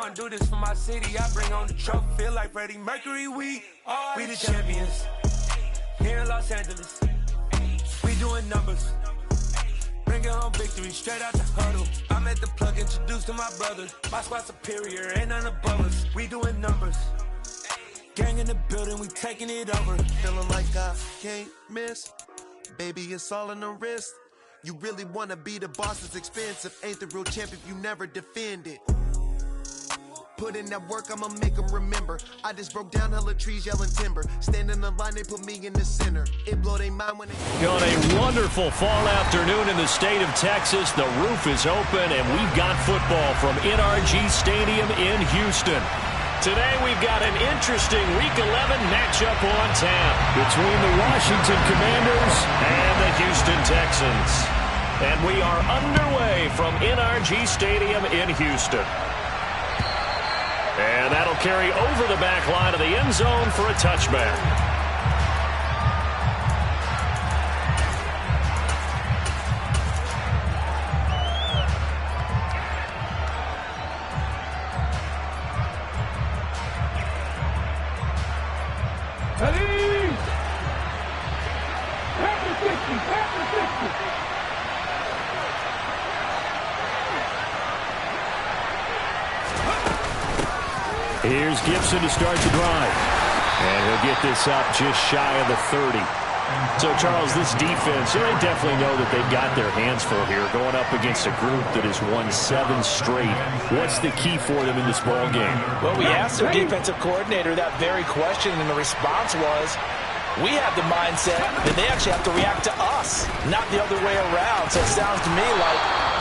I do this for my city. I bring on the trophy, feel like Freddie Mercury. We the champions here in Los Angeles. We doing numbers, bringing home victory straight out the huddle. I'm at the plug, introduced to my brothers. My squad superior, ain't none above us. We doing numbers, gang in the building, we taking it over. Feeling like I can't miss, baby, it's all in the wrist. You really wanna be the boss, it's expensive. Ain't the real champ if you never defend it. Put in that work, I'ma make them remember. I just broke down hella trees, yelling timber. Stand in the line, they put me in the center. It blow their mind when they... On a wonderful fall afternoon in the state of Texas, the roof is open, and we've got football from NRG Stadium in Houston. Today we've got an interesting Week 11 matchup on tap between the Washington Commanders and the Houston Texans. And we are underway from NRG Stadium in Houston. And that'll carry over the back line of the end zone for a touchback. Here's Gibson to start the drive. And he'll get this up just shy of the 30. So, Charles, this defense, they definitely know that they've got their hands full here going up against a group that has won 7 straight. What's the key for them in this ball game? Well, we asked their defensive coordinator that very question, and the response was, we have the mindset that they actually have to react to us, not the other way around. So it sounds to me like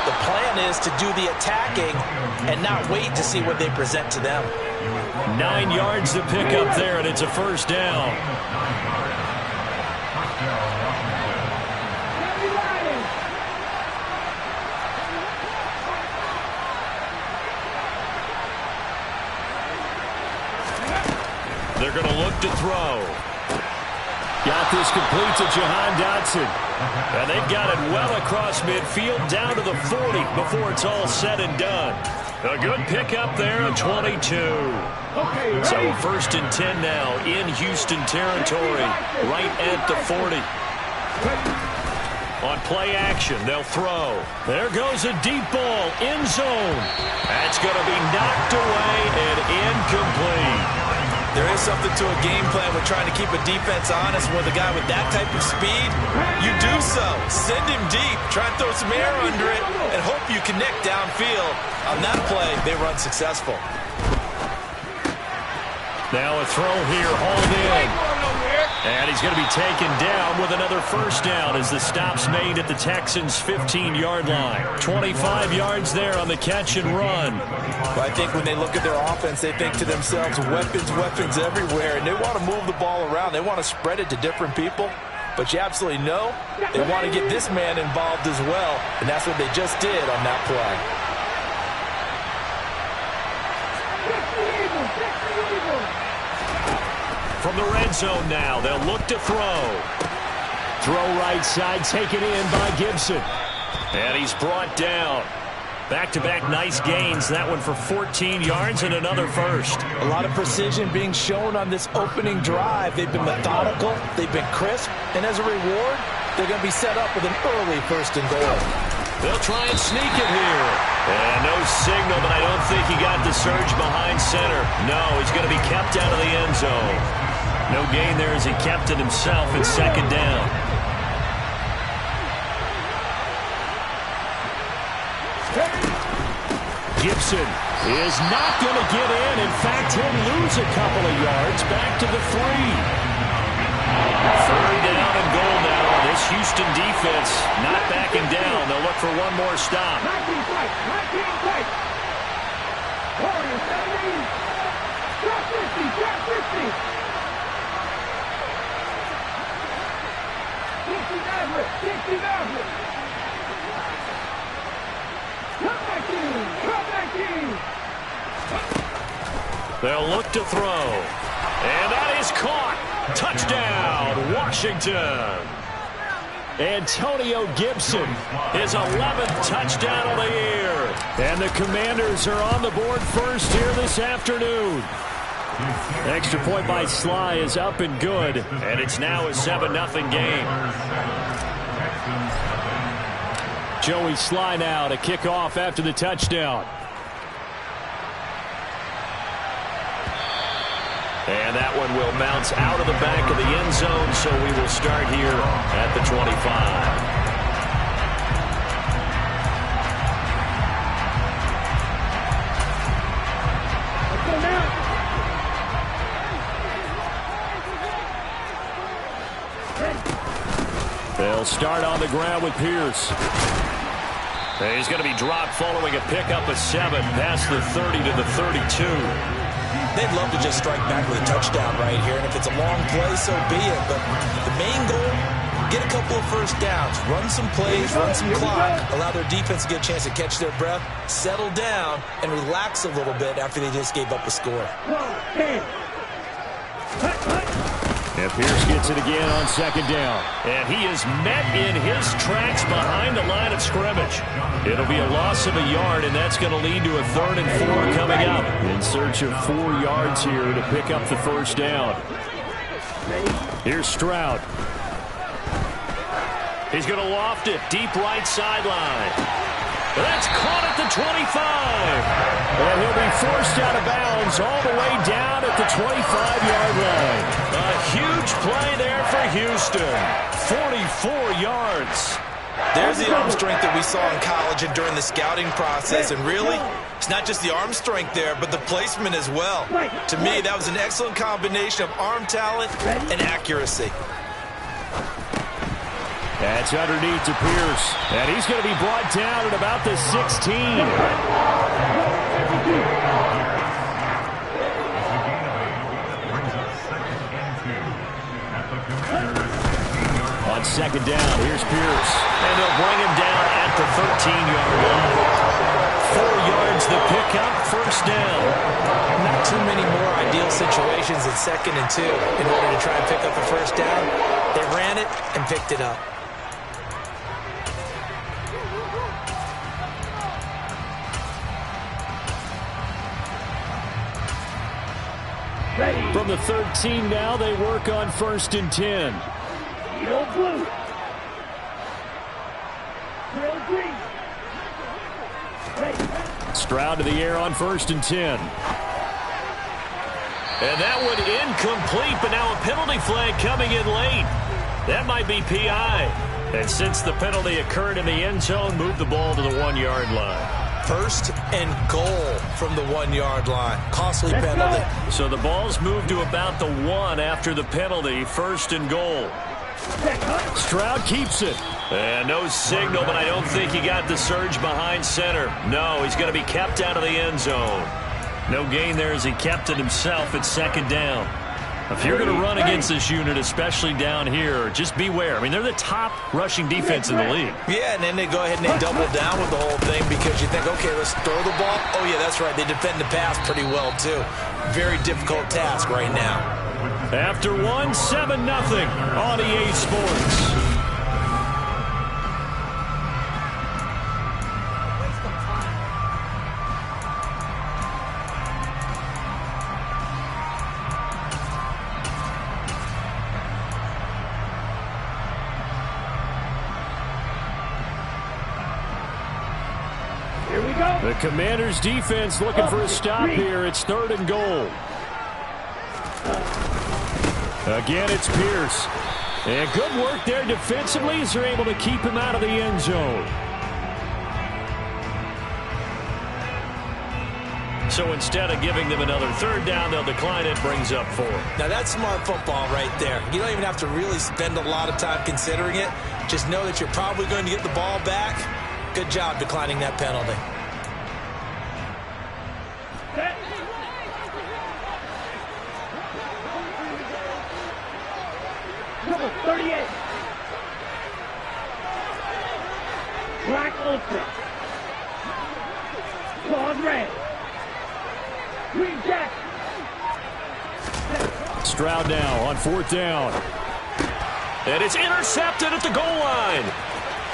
the plan is to do the attacking and not wait to see what they present to them. 9 yards to pick up there, and it's a first down. They're going to look to throw. Got this complete to Jahan Dotson. And they've got it well across midfield down to the 40 before it's all said and done. A good pickup there at 22. So first and 10 now in Houston territory, right at the 40. On play action, they'll throw. There goes a deep ball, end zone. That's going to be knocked away and incomplete. There is something to a game plan with trying to keep a defense honest with a guy with that type of speed. You do so. Send him deep. Try and throw some air under it and hope you connect downfield. On that play, they run successful. Now a throw here, hauled in. And he's going to be taken down with another first down as the stop's made at the Texans' 15-yard line. 25 yards there on the catch and run. Well, I think when they look at their offense, they think to themselves, weapons, weapons everywhere, and they want to move the ball around. They want to spread it to different people. But you absolutely know they want to get this man involved as well, and that's what they just did on that play. From the red zone now, they'll look to throw. Throw right side, taken in by Gibson. And he's brought down. Back-to-back nice gains. That one for 14 yards and another first. A lot of precision being shown on this opening drive. They've been methodical. They've been crisp. And as a reward, they're going to be set up with an early first and goal. They'll try and sneak it here. And no signal, but I don't think he got the surge behind center. No, he's going to be kept out of the end zone. No gain there as he kept it himself at second down. Gibson is not going to get in. In fact, he'll lose a couple of yards back to the 3. Third down and goal now. This Houston defense not backing down. They'll look for one more stop. They'll look to throw. And that is caught. Touchdown, Washington. Antonio Gibson, his 11th touchdown of the year. And the Commanders are on the board first here this afternoon. Extra point by Sly is up and good, and it's now a 7-0 game. Joey Sly now to kick off after the touchdown. And that one will bounce out of the back of the end zone, so we will start here at the 25. They'll start on the ground with Pierce. He's going to be dropped following a pickup of 7 past the 30 to the 32. They'd love to just strike back with a touchdown right here, and if it's a long play, so be it. But the main goal, get a couple of first downs, run some plays, run some clock, allow their defense to get a chance to catch their breath, settle down, and relax a little bit after they just gave up a score. And Pierce gets it again on second down. And he is met in his tracks behind the line of scrimmage. It'll be a loss of a yard, and that's going to lead to a 3rd and 4 coming up. In search of 4 yards here to pick up the first down. Here's Stroud. He's going to loft it deep right sideline. That's caught at the 25. And he'll be forced out of bounds all the way down at the 25-yard line. A huge play there for Houston. 44 yards. There's the arm strength that we saw in college and during the scouting process. And really, it's not just the arm strength there, but the placement as well. To me, that was an excellent combination of arm talent and accuracy. That's underneath to Pierce. And he's going to be brought down at about the 16. On second down, here's Pierce. And they'll bring him down at the 13-yard line. 4 yards the pickup, first down. Not too many more ideal situations in 2nd and 2 in order to try and pick up the first down. They ran it and picked it up. From the 13 now, they work on 1st and 10. Stroud to the air on 1st and 10. And that one incomplete, but now a penalty flag coming in late. That might be PI. And since the penalty occurred in the end zone, move the ball to the 1-yard line. 1st and goal from the 1-yard line. Costly penalty. So the ball's moved to about the 1 after the penalty. 1st and goal. Stroud keeps it. And no signal, but I don't think he got the surge behind center. No, he's going to be kept out of the end zone. No gain there as he kept it himself at 2nd down. If you're going to run against this unit, especially down here, just beware. I mean, they're the top rushing defense in the league. Yeah, and then they go ahead and they double down with the whole thing because you think, okay, let's throw the ball. Oh, yeah, that's right. They defend the pass pretty well, too. Very difficult task right now. After 1, 7-0 on EA Sports. The Commanders' defense looking for a stop here. It's 3rd and goal. Again, it's Pierce. And good work there defensively as they're able to keep him out of the end zone. So instead of giving them another 3rd down, they'll decline it, brings up 4. Now that's smart football right there. You don't even have to really spend a lot of time considering it. Just know that you're probably going to get the ball back. Good job declining that penalty. Number 38. Black Olsen. Claude Red. Green Jack. Stroud now on 4th down. And it's intercepted at the goal line.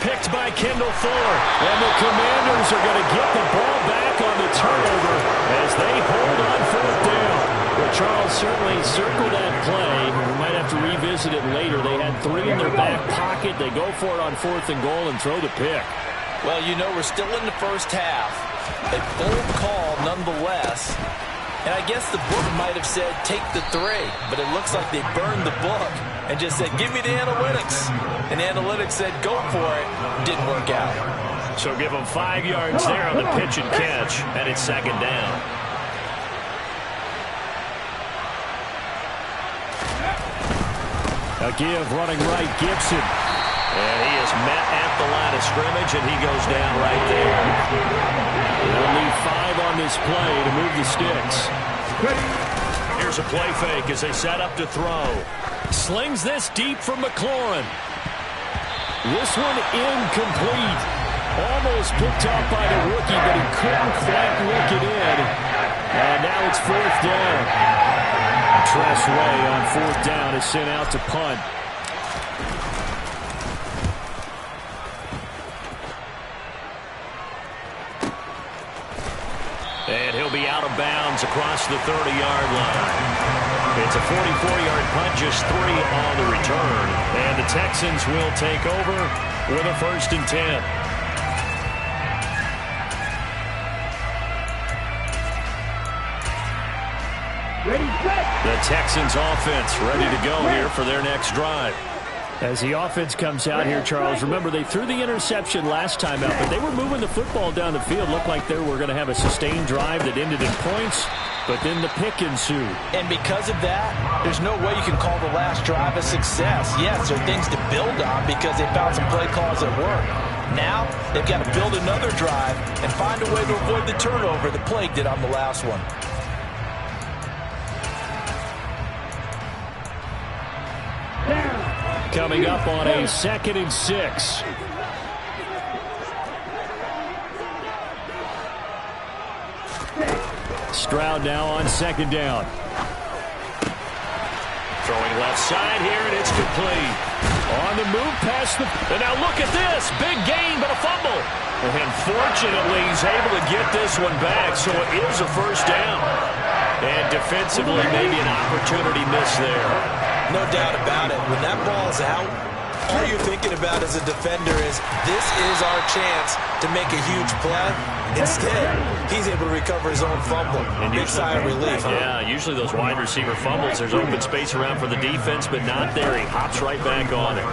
picked by Kendall Fuller. And the Commanders are going to get the ball back on the turnover as they hold on 4th down. Well, Charles certainly circled that play. We might have to revisit it later. They had 3 in their back pocket. They go for it on 4th and goal and throw the pick. Well, you know, we're still in the first half. A bold call nonetheless. And I guess the book might have said, take the 3. But it looks like they burned the book and just said, give me the analytics. And analytics said, go for it. Didn't work out. So give them 5 yards there on the pitch and catch, and it's 2nd down. A give running right, Gibson. And he is met at the line of scrimmage, and he goes down right there. They'll leave 5 on this play to move the sticks. Here's a play fake as they set up to throw. Slings this deep from McLaurin. This one incomplete. Almost picked off by the rookie, but he couldn't quite work it in. And now it's 4th down. Tress Way on 4th down is sent out to punt. And he'll be out of bounds across the 30-yard line. It's a 44-yard punt, just 3 on the return. And the Texans will take over with a 1st and 10. Ready, set. The Texans offense ready to go here for their next drive. As the offense comes out here, Charles, remember they threw the interception last time out, but they were moving the football down the field. Looked like they were going to have a sustained drive that ended in points, but then the pick ensued. And because of that, there's no way you can call the last drive a success. Yes, there are things to build on because they found some play calls that work. Now, they've got to build another drive and find a way to avoid the turnover that plagued it on the last one. Coming up on a 2nd and 6. Stroud now on 2nd down. Throwing left side here, and it's complete. On the move past the... And now look at this. Big gain, but a fumble. And fortunately, he's able to get this one back, so it is a 1st down. And defensively, maybe an opportunity miss there. No doubt about it. When that ball's out, all you're thinking about as a defender is this is our chance to make a huge play. Instead, he's able to recover his own fumble. And big sigh of relief. Yeah, usually those wide receiver fumbles, there's open space around for the defense, but not there. He hops right back on it.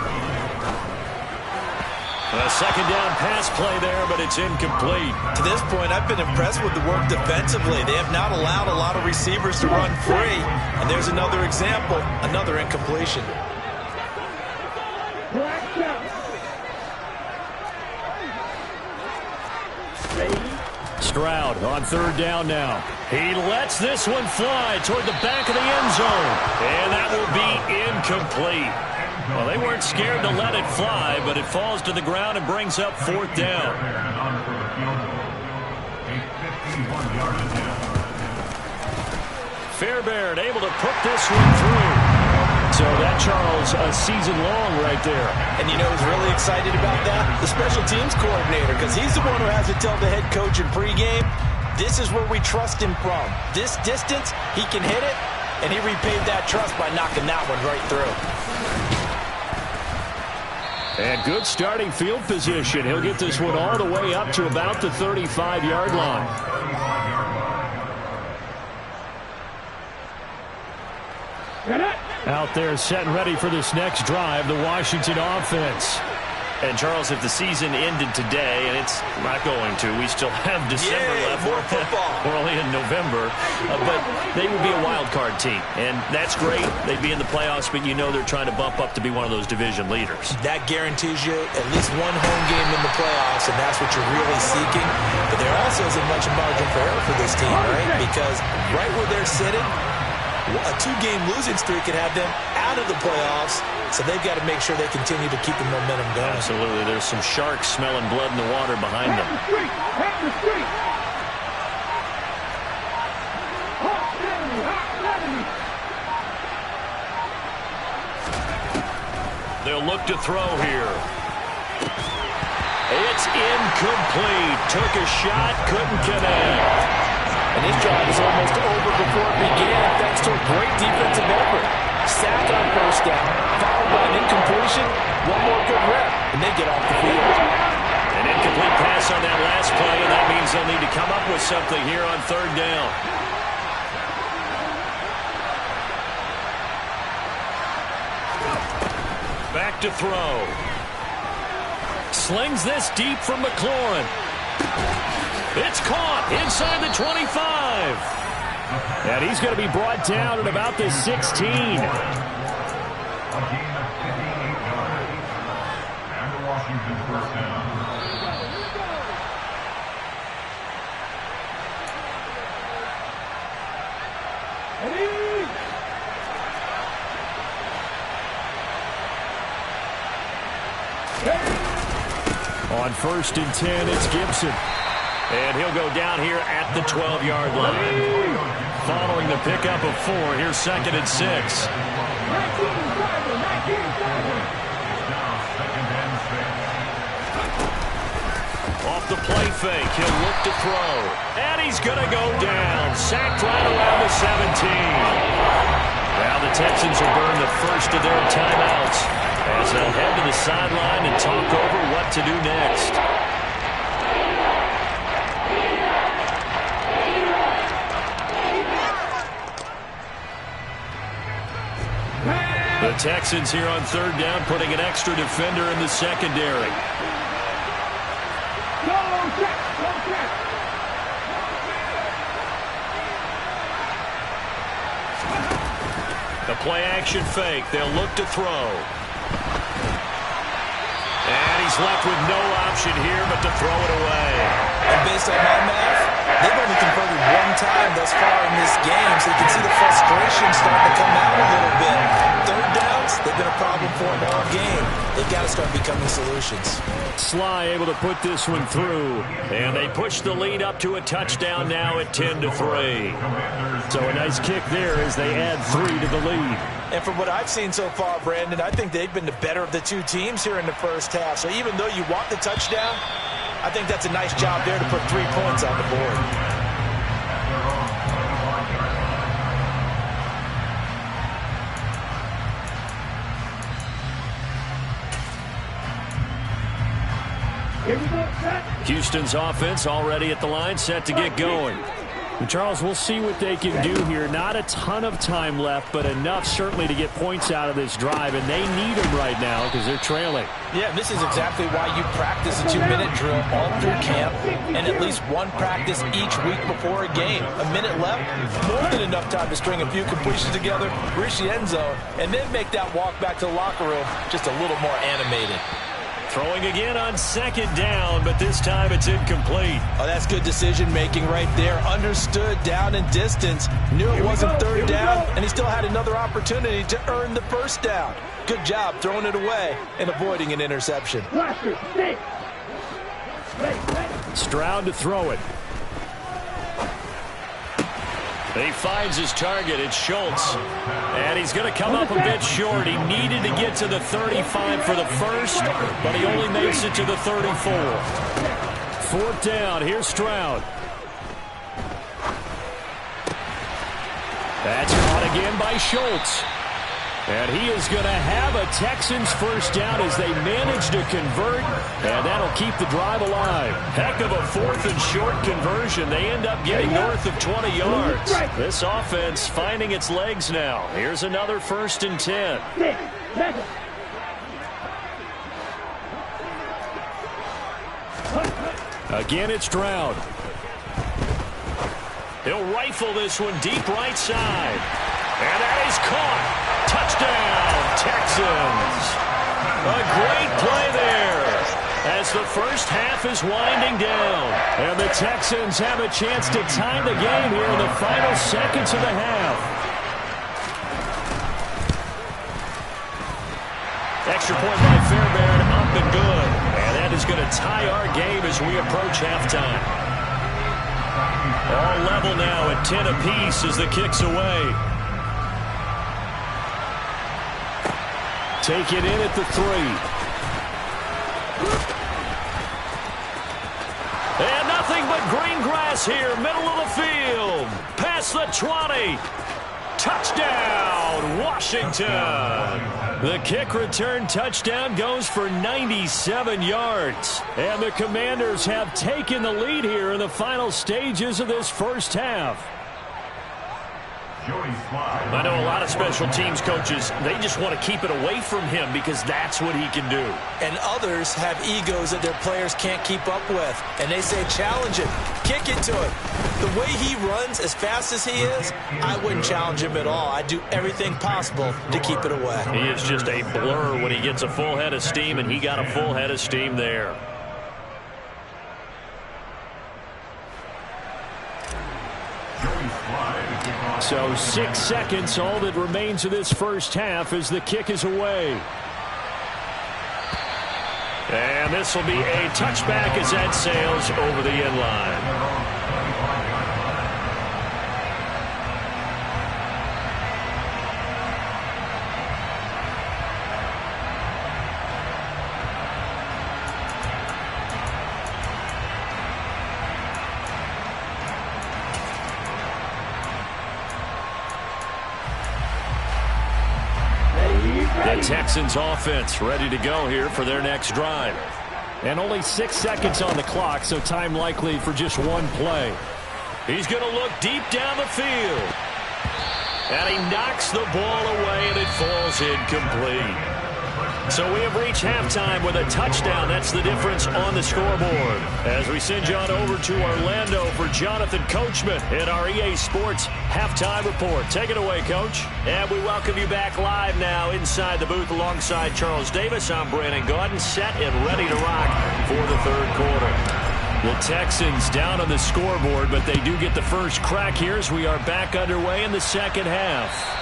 A 2nd down pass play there, but it's incomplete. To this point, I've been impressed with the work defensively. They have not allowed a lot of receivers to run free. And there's another example, another incompletion. Stroud on 3rd down now. He lets this one fly toward the back of the end zone. And that will be incomplete. Well, they weren't scared to let it fly, but it falls to the ground and brings up 4th down. Fairbairn able to put this one through. So that, Charles, a season long right there. And you know who's really excited about that? The special teams coordinator, because he's the one who has to tell the head coach in pregame, this is where we trust him from. This distance, he can hit it, and he repaid that trust by knocking that one right through. And good starting field position. He'll get this one all the way up to about the 35-yard line. Out there set and ready for this next drive, the Washington offense. And, Charles, if the season ended today, and it's not going to, we still have December left. More football. We're only in November. But they would be a wild card team. And that's great. They'd be in the playoffs, but you know they're trying to bump up to be one of those division leaders. That guarantees you at least one home game in the playoffs, and that's what you're really seeking. But there also isn't much margin for error for this team, right? Because right where they're sitting, a 2-game losing streak could have them out of the playoffs, so they've got to make sure they continue to keep the momentum going. Absolutely. There's some sharks smelling blood in the water behind them. They'll look to throw here. It's incomplete. Took a shot, couldn't connect. And this drive is almost over before it began, thanks to a great defensive effort. Sack on first down, followed by an incompletion, one more good rep, and they get off the field. An incomplete pass on that last play, and that means they'll need to come up with something here on third down. Back to throw. Slings this deep from McLaurin. It's caught inside the 25. And he's going to be brought down at about the 16. On 1st and 10, it's Gibson. And he'll go down here at the 12-yard line. Following the pickup of 4, here's 2nd and 6. Off the play fake, he'll look to throw. And he's going to go down. Sacked right around the 17. Now the Texans will burn the first of their timeouts as they'll head to the sideline and talk over what to do next. The Texans here on third down, putting an extra defender in the secondary. The play action fake. They'll look to throw. And he's left with no option here but to throw it away. And based on my math, they've only converted one time thus far in this game, so you can see the frustration starting to come out a little bit. Third downs, they've been a problem for them all game. They've got to start becoming solutions. Sly able to put this one through, and they push the lead up to a touchdown now at 10-3. So a nice kick there as they add 3 to the lead. And from what I've seen so far, Brandon, I think they've been the better of the two teams here in the first half. So even though you want the touchdown, I think that's a nice job there to put 3 points on the board. Houston's offense already at the line, set to get going. And Charles, we'll see what they can do here. Not a ton of time left, but enough certainly to get points out of this drive, and they need them right now because they're trailing. Yeah, this is exactly why you practice a 2-minute drill all through camp and at least one practice each week before a game. A minute left, more than enough time to string a few completions together, reach the end zone, and then make that walk back to the locker room just a little more animated. Throwing again on 2nd down, but this time it's incomplete. Oh, that's good decision-making right there. Understood down and distance. Knew it wasn't third down, and he still had another opportunity to earn the first down. Good job throwing it away and avoiding an interception. Stroud to throw it. He finds his target. It's Schultz. And he's going to come up a bit short. He needed to get to the 35 for the first, but he only makes it to the 34. 4th down. Here's Stroud. That's caught again by Schultz. And he is going to have a Texans first down as they manage to convert, and that'll keep the drive alive. Heck of a 4th and short conversion. They end up getting north of 20 yards. This offense finding its legs now. Here's another 1st and 10. Again, it's Stroud. He'll rifle this one deep right side. And that is caught. Touchdown, Texans. A great play there as the first half is winding down. And the Texans have a chance to tie the game here in the final seconds of the half. Extra point by Fairbairn, up and good. And that is going to tie our game as we approach halftime. All level now at 10 apiece as the kick's away. Take it in at the 3. the green grass here, middle of the field. Past the 20. Touchdown, Washington. The kick return touchdown goes for 97 yards. And the Commanders have taken the lead here in the final stages of this first half. I know a lot of special teams coaches, they just want to keep it away from him because that's what he can do. And others have egos that their players can't keep up with. And they say, challenge him, kick it to him. The way he runs as fast as he is, I wouldn't challenge him at all. I'd do everything possible to keep it away. He is just a blur when he gets a full head of steam, and he got a full head of steam there. So 6 seconds, all that remains of this first half as the kick is away. And this will be a touchback as that sails over the end line. The Texans offense ready to go here for their next drive. And only 6 seconds on the clock, so time likely for just one play. He's going to look deep down the field. And he knocks the ball away, and it falls incomplete. So we have reached halftime with a touchdown. That's the difference on the scoreboard. As we send you on over to Orlando for Jonathan Coachman in our EA Sports Halftime Report. Take it away, Coach. And we welcome you back live now inside the booth alongside Charles Davis. I'm Brandon Gaudin, set and ready to rock for the third quarter. The Texans down on the scoreboard, but they do get the first crack here as we are back underway in the second half.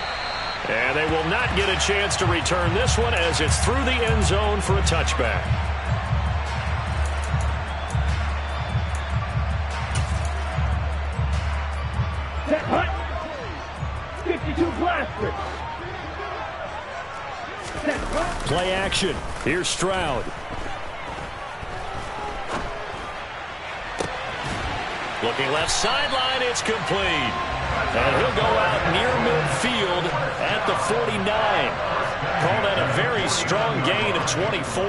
And they will not get a chance to return this one as it's through the end zone for a touchback. Set hunt. 52 blaster. Set hunt. Play action. Here's Stroud. Looking left sideline, it's complete. And he'll go out near midfield at the 49. Call that a very strong gain of 24.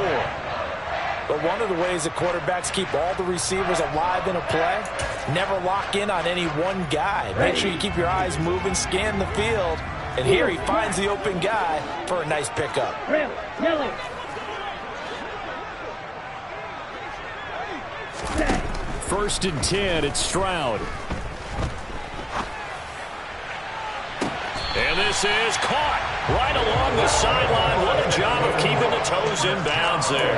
But one of the ways that quarterbacks keep all the receivers alive in a play, never lock in on any one guy. Make sure you keep your eyes moving, scan the field. And here he finds the open guy for a nice pickup. Yellow. First and 10, it's Stroud. And this is caught right along the sideline. What a job of keeping the toes in bounds there.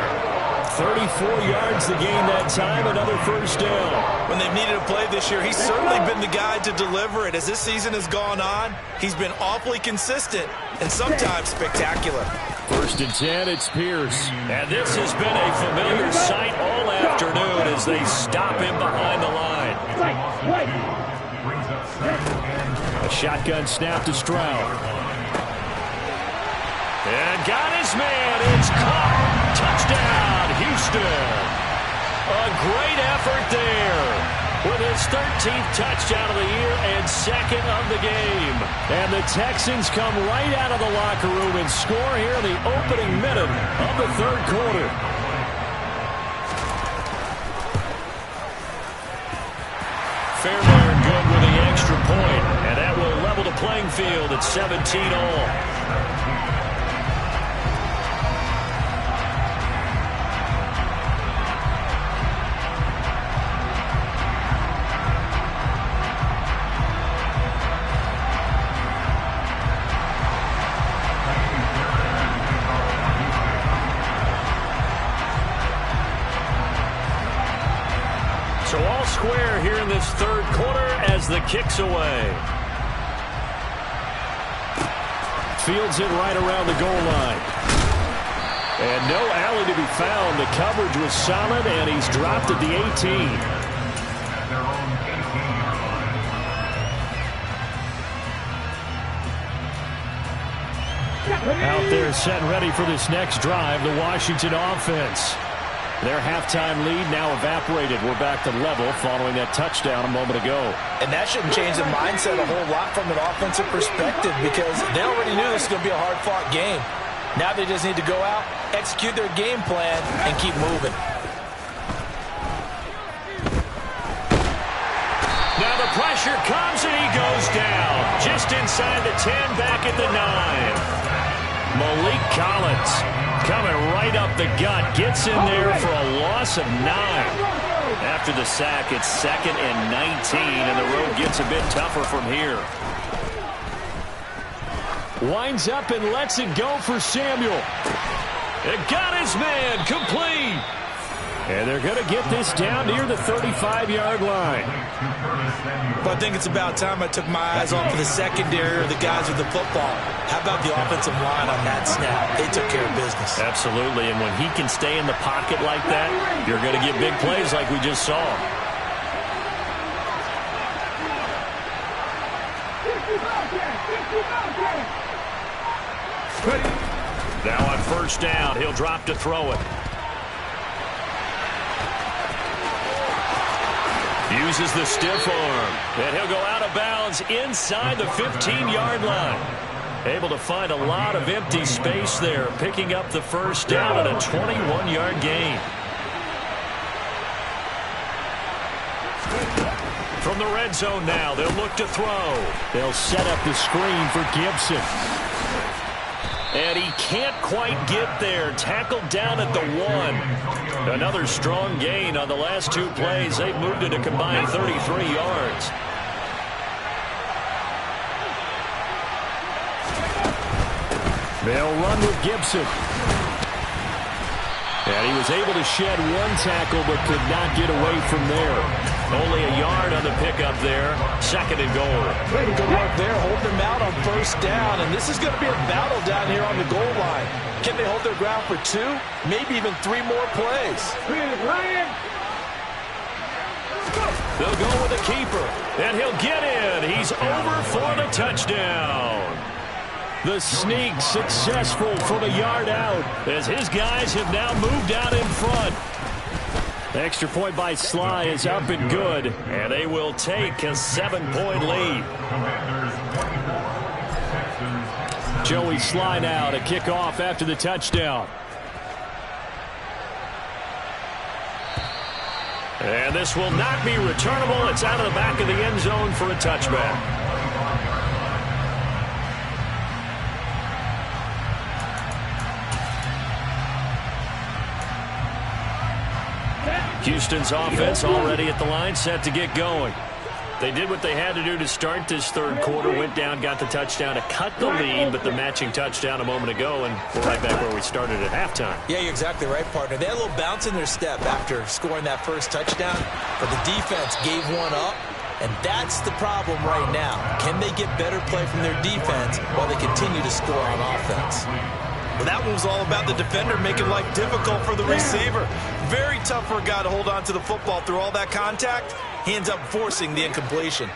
34 yards the gain that time, another first down. When they've needed a play this year, he's certainly been the guy to deliver it. As this season has gone on, he's been awfully consistent and sometimes spectacular. First and 10, it's Pierce. And this has been a familiar sight all afternoon as they stop him behind the line. A shotgun snap to Stroud. And got his man. It's caught. Touchdown, Houston. A great effort there with his 13th touchdown of the year and second of the game. And the Texans come right out of the locker room and score here in the opening minute of the third quarter. Fairbairn good with the extra point, and that will level the playing field at 17-all. So all square here in this third quarter as the kick's away. Fields it right around the goal line. And no alley to be found. The coverage was solid, and he's dropped at the 18. Out there set ready for this next drive, the Washington offense. Their halftime lead now evaporated. We're back to level following that touchdown a moment ago. And that shouldn't change the mindset a whole lot from an offensive perspective because they already knew this was going to be a hard-fought game. Now they just need to go out, execute their game plan, and keep moving. Now the pressure comes and he goes down. Just inside the 10, back at the 9. Malik Collins coming right up the gut. Gets in there for a loss of 9. After the sack, it's 2nd and 19, and the road gets a bit tougher from here. Winds up and lets it go for Samuel. It got his man complete. And they're going to get this down near the 35-yard line. But I think it's about time I took my eyes off of the secondary or the guys with the football. How about the offensive line on that snap? They took care of business. Absolutely, and when he can stay in the pocket like that, you're going to get big plays like we just saw. Now on first down, he'll drop to throw it. Uses the stiff arm, and he'll go out of bounds inside the 15-yard line. Able to find a lot of empty space there, picking up the first down at a 21-yard gain. From the red zone now, they'll look to throw. They'll set up the screen for Gibson. And he can't quite get there. Tackled down at the 1. Another strong gain on the last 2 plays. They've moved it a combined 33 yards. They'll run with Gibson. And he was able to shed 1 tackle but could not get away from there. Only a yard on the pickup there. 2nd and goal. Good work there, holding them out on first down. And this is going to be a battle down here on the goal line. Can they hold their ground for 2? Maybe even 3 more plays. They'll go with a keeper. And he'll get in. He's over for the touchdown. The sneak successful from a yard out as his guys have now moved out in front. Extra point by Sly is up and good, and they will take a 7-point lead. Joey Sly now to kick off after the touchdown. And this will not be returnable. It's out of the back of the end zone for a touchback. Houston's offense already at the line, set to get going. They did what they had to do to start this third quarter, went down, got the touchdown to cut the lead, but the matching touchdown a moment ago, and we're right back where we started at halftime. Yeah, you're exactly right, partner. They had a little bounce in their step after scoring that first touchdown, but the defense gave one up, and that's the problem right now. Can they get better play from their defense while they continue to score on offense? Well, that one was all about the defender making life difficult for the receiver. Very tough for a guy to hold on to the football through all that contact. He ends up forcing the incompletion.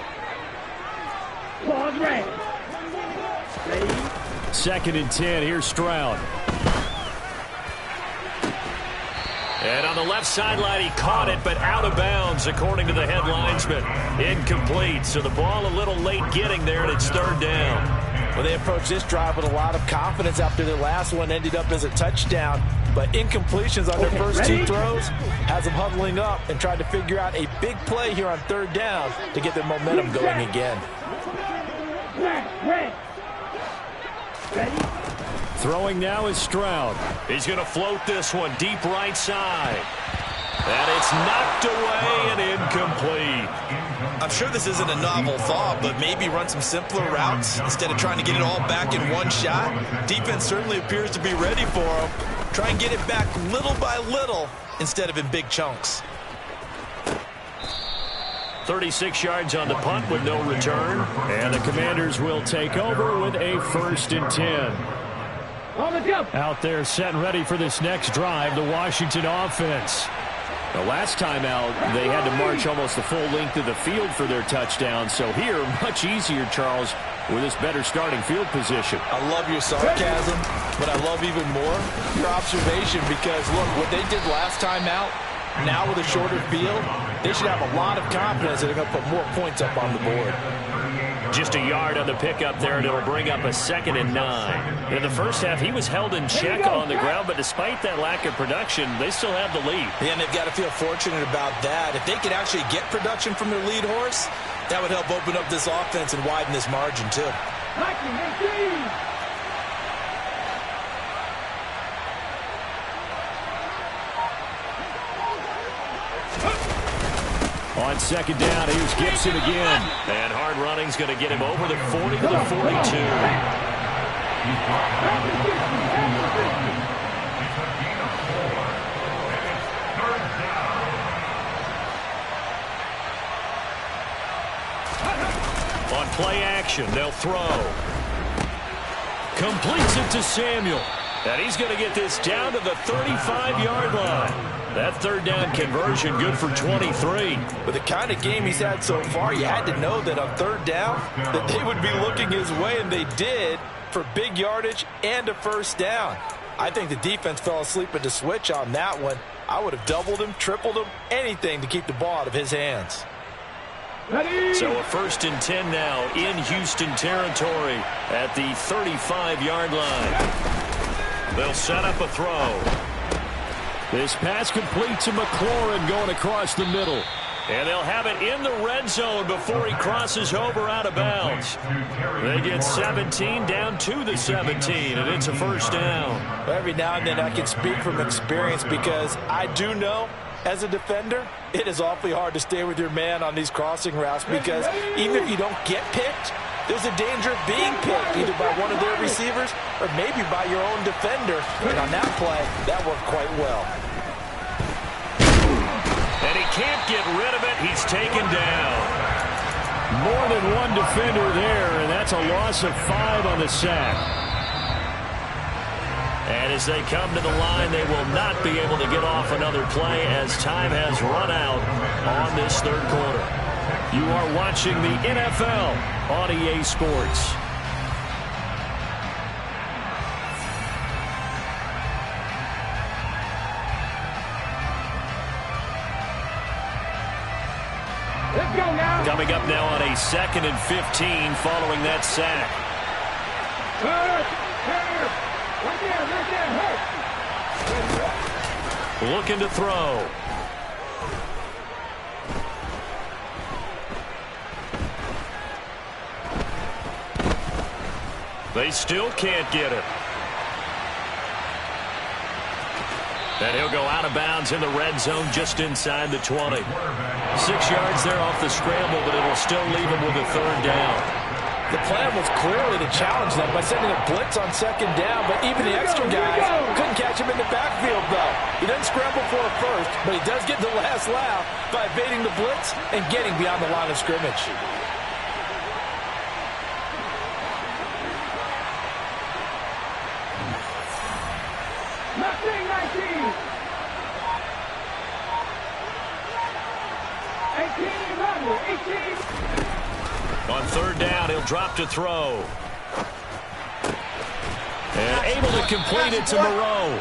2nd and 10. Here's Stroud. And on the left sideline, he caught it, but out of bounds, according to the head linesman. Incomplete, so the ball a little late getting there, and it's 3rd down. Well, they approached this drive with a lot of confidence after their last one ended up as a touchdown. But incompletions on their first 2 throws has them huddling up and trying to figure out a big play here on 3rd down to get their momentum going again. Throwing now is Stroud. He's going to float this one deep right side. And it's knocked away and incomplete. I'm sure this isn't a novel thought, but maybe run some simpler routes instead of trying to get it all back in one shot. Defense certainly appears to be ready for him. Try and get it back little by little instead of in big chunks. 36 yards on the punt with no return. And the Commanders will take over with a 1st and 10. Out there set and ready for this next drive, the Washington offense. The last time out, they had to march almost the full length of the field for their touchdown. So here, much easier, Charles, with this better starting field position. I love your sarcasm, but I love even more your observation because, look, what they did last time out, now with a shorter field, they should have a lot of confidence that they're going to put more points up on the board. Just a yard on the pickup there, and it'll bring up a 2nd and 9. In the first half, he was held in check on the ground, but despite that lack of production, they still have the lead. Yeah, and they've got to feel fortunate about that. If they could actually get production from their lead horse, that would help open up this offense and widen this margin, too. On 2nd down, here's Gibson again. And hard running's going to get him over the 40 to the 42. On play action, they'll throw. Completes it to Samuel. And he's going to get this down to the 35-yard line. That 3rd down conversion good for 23. With the kind of game he's had so far, you had to know that on 3rd down that they would be looking his way, and they did for big yardage and a 1st down. I think the defense fell asleep at the switch on that one. I would have doubled him, tripled him, anything to keep the ball out of his hands. So a 1st and 10 now in Houston territory at the 35-yard line. They'll set up a throw. This pass complete to McLaurin going across the middle. And they'll have it in the red zone before he crosses over out of bounds. They get 17 down to the 17, and it's a 1st down. Every now and then I can speak from experience because I do know as a defender, it is awfully hard to stay with your man on these crossing routes because even if you don't get picked, there's a danger of being picked either by one of their receivers or maybe by your own defender. And on that play, that worked quite well. And he can't get rid of it. He's taken down. More than one defender there, and that's a loss of 5 on the sack. And as they come to the line, they will not be able to get off another play as time has run out on this 3rd quarter. You are watching the NFL on EA Sports. Let's go now. Coming up now on a 2nd and 15 following that sack. Looking to throw. They still can't get it. And he'll go out of bounds in the red zone just inside the 20. 6 yards there off the scramble, but it'll still leave him with a 3rd down. The plan was clearly to challenge them by sending a blitz on 2nd down, but even the extra guys couldn't catch him in the backfield, though. He doesn't scramble for a 1st, but he does get the last laugh by evading the blitz and getting beyond the line of scrimmage. On 3rd down, he'll drop to throw. And able to complete it to Moreau.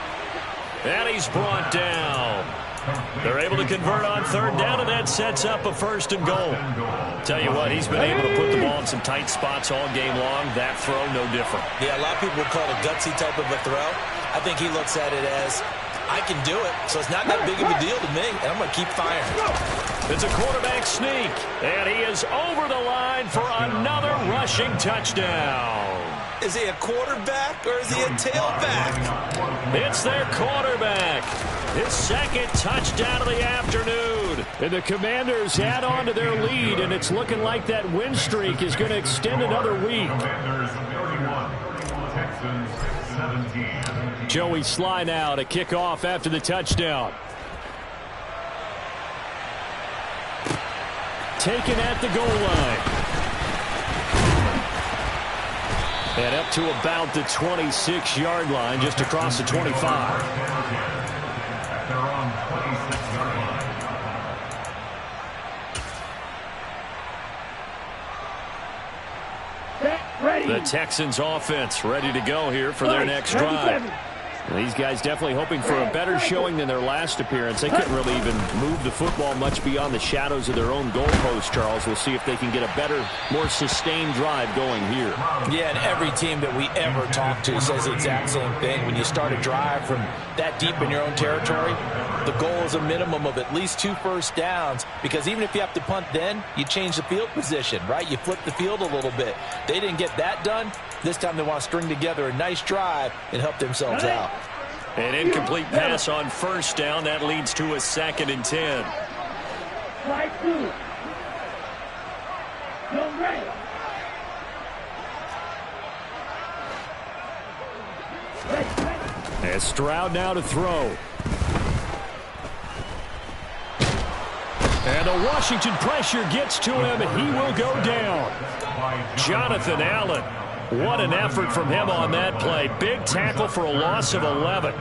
And he's brought down. They're able to convert on 3rd down, and that sets up a 1st and goal. Tell you what, he's been able to put the ball in some tight spots all game long. That throw, no different. Yeah, a lot of people would call it a gutsy type of a throw. I think he looks at it as, I can do it, so it's not that big of a deal to me, and I'm going to keep firing. It's a quarterback sneak, and he is over the line for another rushing touchdown. Is he a quarterback or is he a tailback? It's their quarterback. His 2nd touchdown of the afternoon. And the Commanders add on to their lead, and it's looking like that win streak is going to extend another week. Joey Sly now to kick off after the touchdown. Taken at the goal line. And up to about the 26-yard line, just across the 25. The Texans offense ready to go here for their next drive. These guys definitely hoping for a better showing than their last appearance. They couldn't really even move the football much beyond the shadows of their own goalpost, Charles. We'll see if they can get a better, more sustained drive going here. Yeah, and every team that we ever talk to says the exact same thing. When you start a drive from that deep in your own territory, the goal is a minimum of at least 2 first downs, because even if you have to punt then, you change the field position, right? You flip the field a little bit. They didn't get that done. This time they want to string together a nice drive and help themselves out. An incomplete pass on first down. That leads to a 2nd and 10. And Stroud now to throw. And the Washington pressure gets to him, and he will go down. Jonathan Allen. What an effort from him on that play. Big tackle for a loss of 11.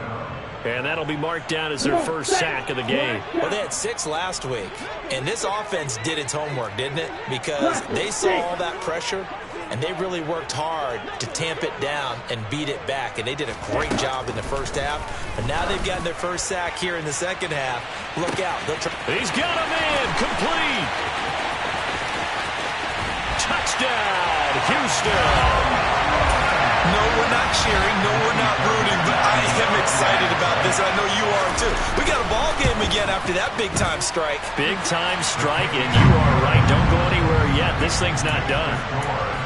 And that'll be marked down as their first sack of the game. Well, they had 6 last week, and this offense did its homework, didn't it? Because they saw all that pressure, and they really worked hard to tamp it down and beat it back. And they did a great job in the first half. And now they've gotten their first sack here in the second half. Look out. He's got him in. Complete. Touchdown, Houston. No, we're not cheering. No, we're not rooting. But I am excited about this. I know you are, too. We got a ball game again after that big-time strike. Big-time strike, and you are right. Don't go anywhere yet. This thing's not done.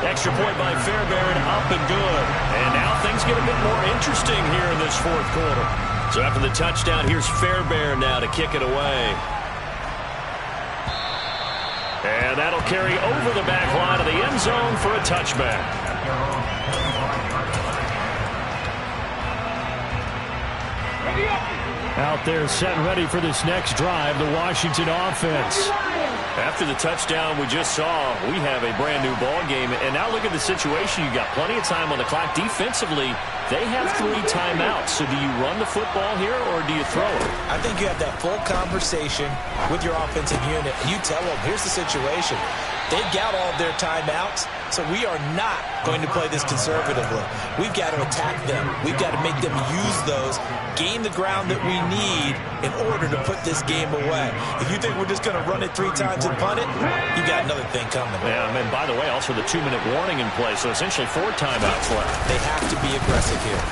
Extra point by Fairbairn, up and good. And now things get a bit more interesting here in this 4th quarter. So after the touchdown, here's Fairbairn now to kick it away. And that'll carry over the back line of the end zone for a touchback. Out there set and ready for this next drive, the Washington offense. After the touchdown we just saw, we have a brand-new ball game. And now look at the situation. You got plenty of time on the clock. Defensively, they have 3 timeouts. So do you run the football here or do you throw it? I think you have that full conversation with your offensive unit. You tell them, here's the situation. They've got all of their timeouts, so we are not going to play this conservatively. We've got to attack them. We've got to make them use those, gain the ground that we need in order to put this game away. If you think we're just going to run it 3 times and punt it, you got another thing coming. Yeah, and by the way, also the 2-minute warning in play, so essentially 4 timeouts left. They have to be aggressive here.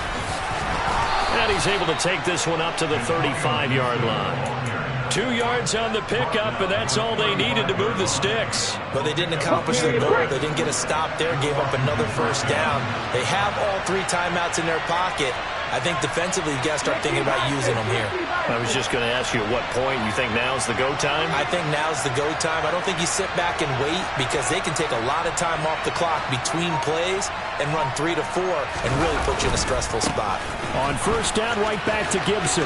And he's able to take this one up to the 35-yard line. 2 yards on the pickup, and that's all they needed to move the sticks. But they didn't accomplish their goal. They didn't get a stop there, gave up another first down. They have all 3 timeouts in their pocket. I think defensively, you got to start thinking about using them here. I was just going to ask you at what point you think now's the go time? I think now's the go time. I don't think you sit back and wait, because they can take a lot of time off the clock between plays and run 3 to 4 and really put you in a stressful spot. On first down, right back to Gibson.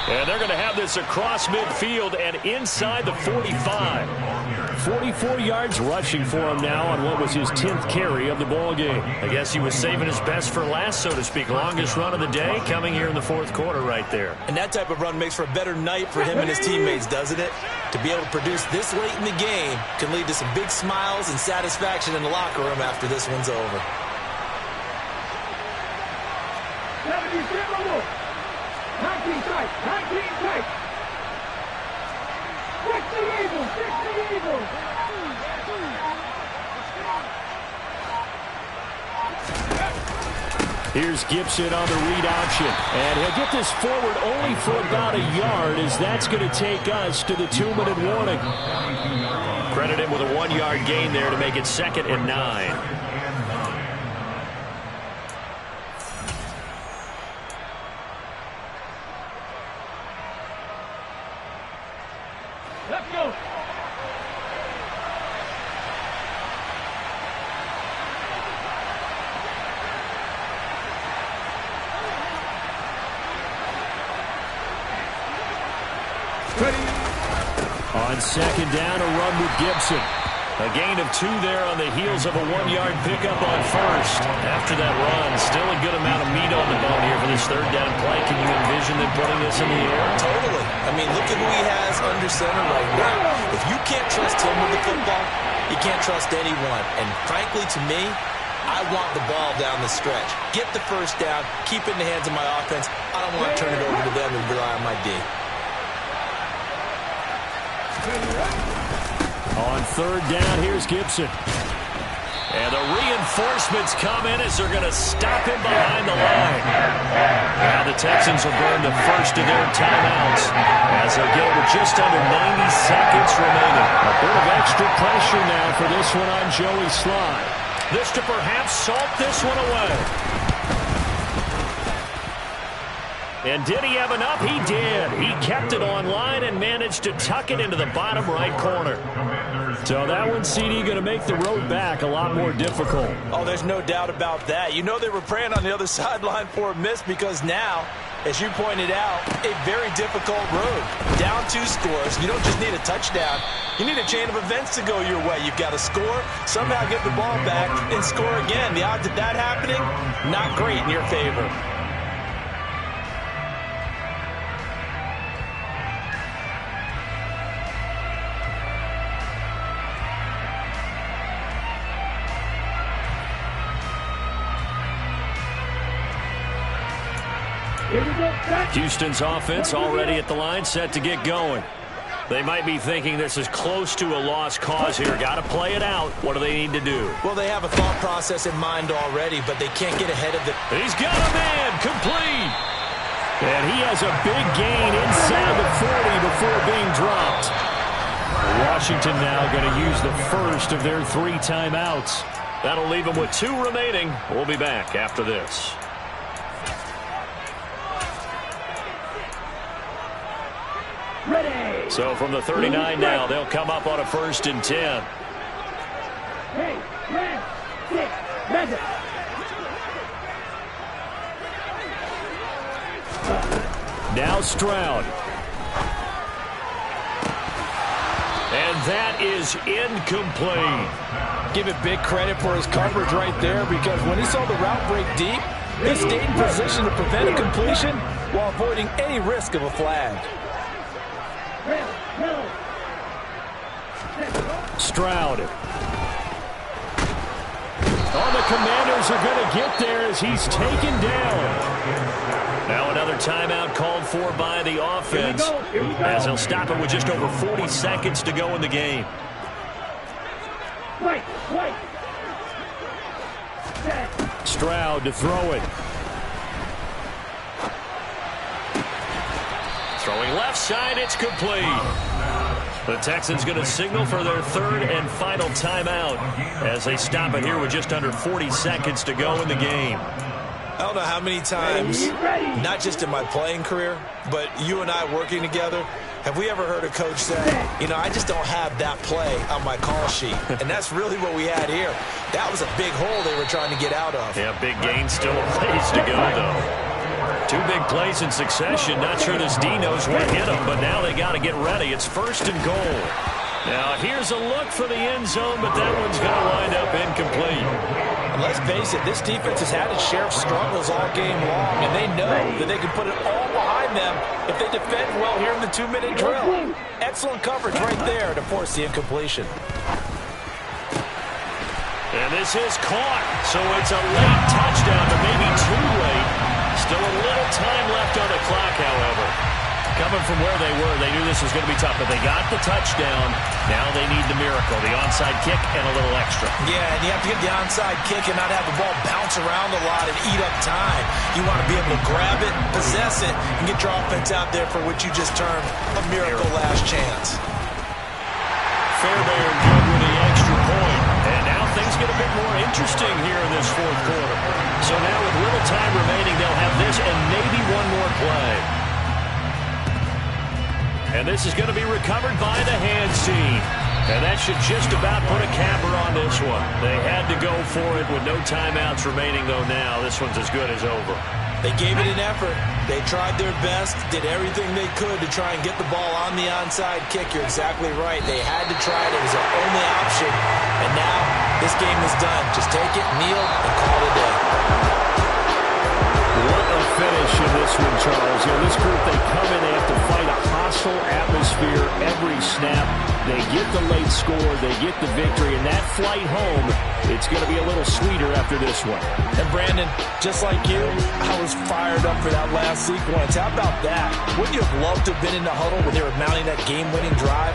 And they're going to have this across midfield and inside the 45. 44 yards rushing for him now on what was his 10th carry of the ball game. I guess he was saving his best for last, so to speak. Longest run of the day coming here in the 4th quarter right there. And that type of run makes for a better night for him and his teammates, doesn't it? To be able to produce this late in the game can lead to some big smiles and satisfaction in the locker room after this one's over. 19 tight. 19 tight. Fix the Eagles. Fix the Eagles. Here's Gibson on the read option. And he'll get this forward only for about a yard, as that's going to take us to the 2-minute warning. Credit him with a 1-yard gain there to make it 2nd and 9. Let's go. On second down, a run with Gibson. A gain of 2 there on the heels of a 1-yard pickup on first. After that run, still a good amount of meat on the bone here for this 3rd down play. Can you envision them putting this in the air? Totally. I mean, look at who he has under center right now. If you can't trust him with the football, You can't trust anyone. And frankly, to me, I want the ball down the stretch. Get the first down, keep it in the hands of my offense. I don't want to turn it over to them and rely on my D. On third down, here's Gibson. And the reinforcements come in as they're going to stop him behind the line. Now the Texans will burn the first of their timeouts as they get with just under 90 seconds remaining. A bit of extra pressure now for this one on Joey Slye. This to perhaps salt this one away. And did he have enough? He did. He kept it on line and managed to tuck it into the bottom right corner. So that one, CD, going to make the road back a lot more difficult. Oh, there's no doubt about that. You know they were praying on the other sideline for a miss because now, as you pointed out, a very difficult road. Down 2 scores. You don't just need a touchdown. You need a chain of events to go your way. You've got to score, somehow get the ball back, and score again. The odds of that happening, not great in your favor. Houston's offense already at the line, set to get going. They might be thinking this is close to a lost cause here. Got to play it out. What do they need to do? Well, they have a thought process in mind already, but they can't get ahead of the... He's got a man, complete. And he has a big gain inside the 40 before being dropped. Washington now going to use the first of their 3 timeouts. That'll leave them with 2 remaining. We'll be back after this. Ready. So from the 39 now, they'll come up on a 1st and 10. Hey, red, 6, measure. Now Stroud. And that is incomplete. Give it big credit for his coverage right there because when he saw the route break deep, he stayed in position to prevent a completion while avoiding any risk of a flag. Stroud. Oh, the Commanders are going to get there as he's taken down. Now another timeout called for by the offense as they'll stop it with just over 40 seconds to go in the game. Stroud to throw it. Throwing left side, it's complete. The Texans going to signal for their 3rd and final timeout as they stop it here with just under 40 seconds to go in the game. I don't know how many times, not just in my playing career, but you and I working together, have we ever heard a coach say, you know, I just don't have that play on my call sheet. And that's really what we had here. That was a big hole they were trying to get out of. Yeah, big gain, still a ways to go, though. 2 big plays in succession. Not sure this D knows what hit him, but now they got to get ready. It's 1st and goal. Now here's a look for the end zone, but that one's going to wind up incomplete. And let's face it, this defense has had its share of struggles all game long, and they know that they can put it all behind them if they defend well here in the 2-minute drill. Excellent coverage right there to force the incompletion. And this is caught, so it's a late touchdown, but maybe too late. Still a little time left on the clock, however. Coming from where they were, they knew this was going to be tough, but they got the touchdown. Now they need the miracle, the onside kick and a little extra. Yeah, and you have to get the onside kick and not have the ball bounce around a lot and eat up time. You want to be able to grab it, possess it, and get your offense out there for what you just termed a miracle last chance. Fairbairn good with the extra point. And now things get a bit more interesting here in this 4th quarter. So now with little time remaining, they'll have this and maybe one more play. And this is going to be recovered by the hands team. And that should just about put a capper on this one. They had to go for it with no timeouts remaining, though now this one's as good as over. They gave it an effort. They tried their best, did everything they could to try and get the ball on the onside kick. You're exactly right. They had to try it. It was their only option. And now this game is done. Just take it, kneel, and call it a day. What a finish in this one, Charles. You know, this group, they come in, they have to fight a hostile atmosphere every snap. They get the late score, they get the victory, and that flight home, it's going to be a little sweeter after this one. And Brandon, just like you, I was fired up for that last sequence. How about that? Wouldn't you have loved to have been in the huddle when they were mounting that game-winning drive?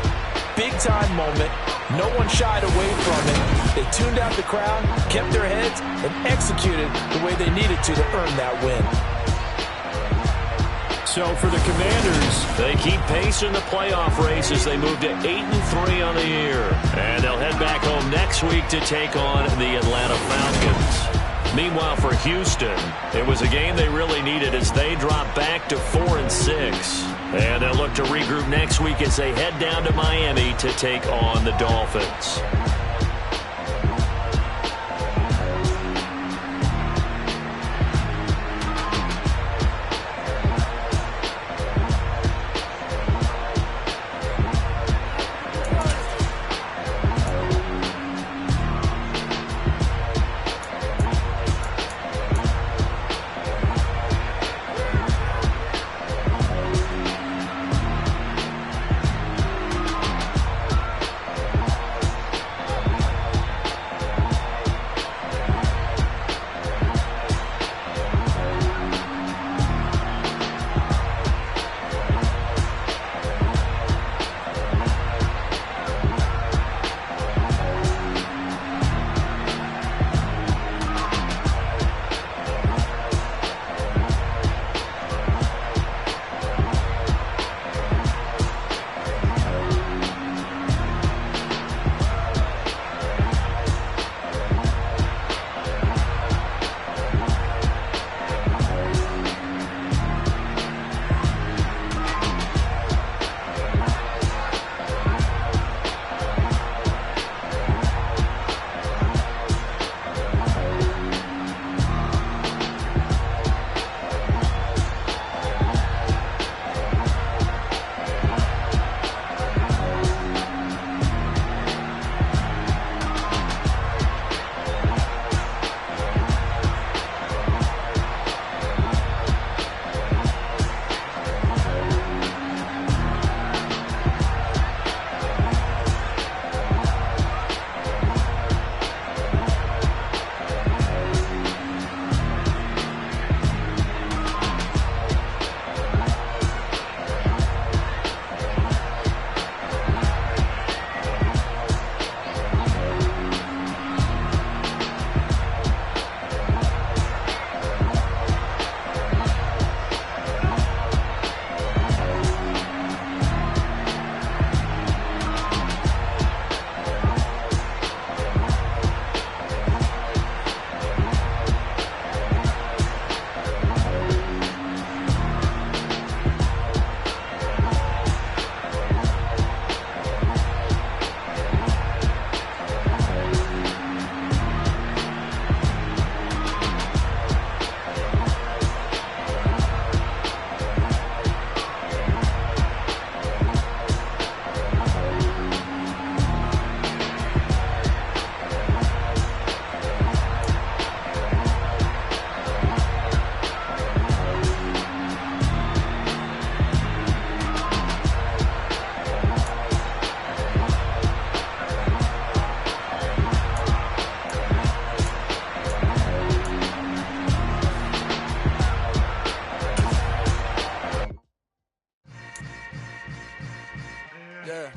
Big-time moment. No one shied away from it. They tuned out the crowd, kept their heads, and executed the way they needed to earn that win. So for the Commanders, they keep pace in the playoff race as they move to 8-3 on the year. And they'll head back home next week to take on the Atlanta Falcons. Meanwhile, for Houston, it was a game they really needed as they drop back to 4-6. And they'll look to regroup next week as they head down to Miami to take on the Dolphins.